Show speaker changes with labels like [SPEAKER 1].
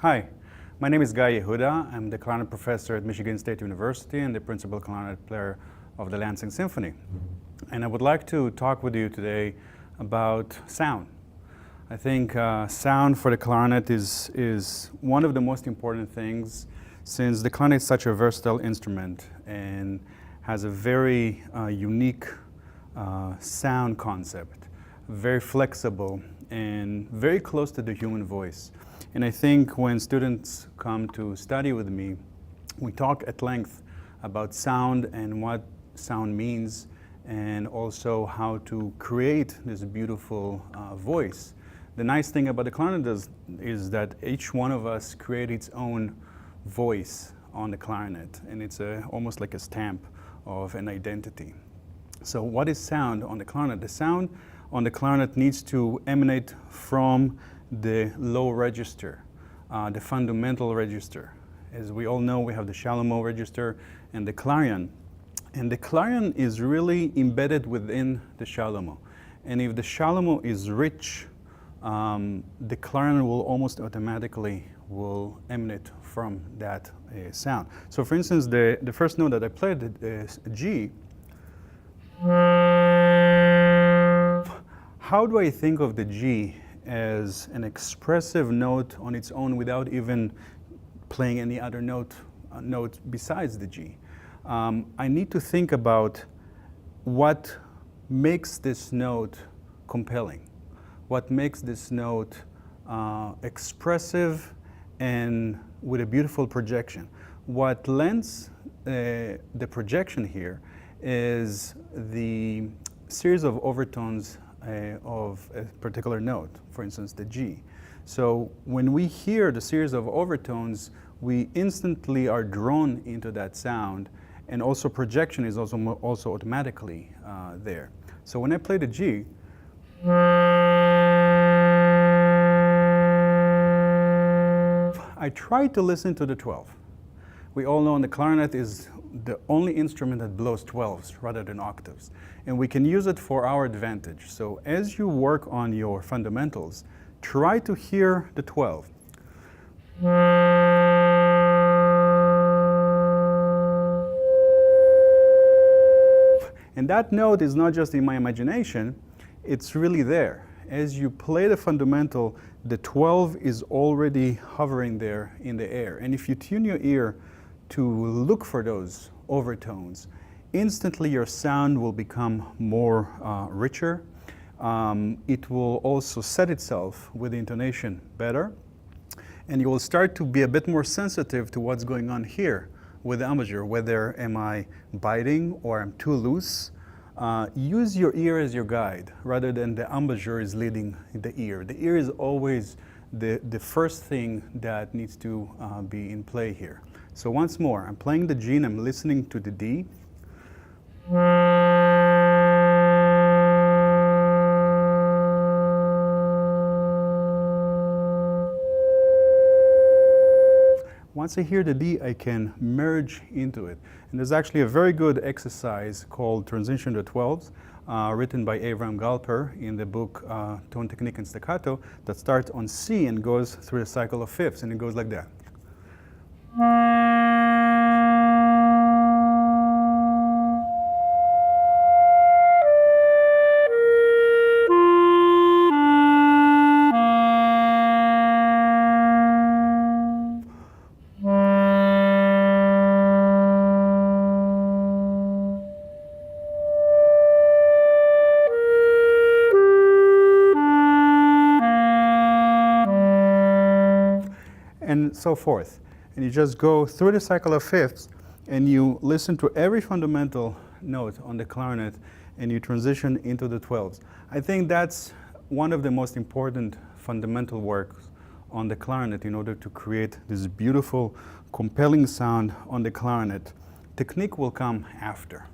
[SPEAKER 1] Hi, my name is Yehuda. I'm the clarinet professor at Michigan State University and the principal clarinet player of the Lansing Symphony. And I would like to talk with you today about sound. I think sound for the clarinet is one of the most important things, since the clarinet is such a versatile instrument and has a very unique sound concept, very flexible and very close to the human voice. And I think when students come to study with me, we talk at length about sound and what sound means, and also how to create this beautiful voice. The nice thing about the clarinet is that each one of us create its own voice on the clarinet, and it's almost like a stamp of an identity. So what is sound on the clarinet? The sound on the clarinet needs to emanate from the low register, the fundamental register. As we all know, we have the shallow mode register and the clarion. And the clarion is really embedded within the shallow mode. And if the shallow mode is rich, the clarion will almost automatically will emanate from that sound. So for instance, the first note that I played is G. How do I think of the G as an expressive note on its own without even playing any other note besides the G? I need to think about what makes this note compelling, what makes this note expressive and with a beautiful projection. What lends the projection here is the series of overtones of a particular note, for instance, the G. So when we hear the series of overtones, we instantly are drawn into that sound, and also projection is also automatically there. So when I play the G, I try to listen to the 12th. We all know the clarinet is the only instrument that blows 12ths rather than octaves. And we can use it for our advantage. So as you work on your fundamentals, try to hear the 12th. And that note is not just in my imagination, it's really there. As you play the fundamental, the 12 is already hovering there in the air. And if you tune your ear to look for those overtones, instantly your sound will become more richer. It will also set itself with the intonation better, and you will start to be a bit more sensitive to what's going on here with the embouchure, whether am I biting or I'm too loose. Use your ear as your guide rather than the embouchure is leading the ear. The ear is always the first thing that needs to be in play here. So once more, I'm playing the G and I'm listening to the D. Once I hear the D, I can merge into it. And there's actually a very good exercise called Transition to 12ths, written by Avram Galper in the book Tone Technique and Staccato, that starts on C and goes through the cycle of fifths, and it goes like that. And so forth. And you just go through the cycle of fifths and you listen to every fundamental note on the clarinet and you transition into the 12ths. I think that's one of the most important fundamental works on the clarinet in order to create this beautiful, compelling sound on the clarinet. Technique will come after.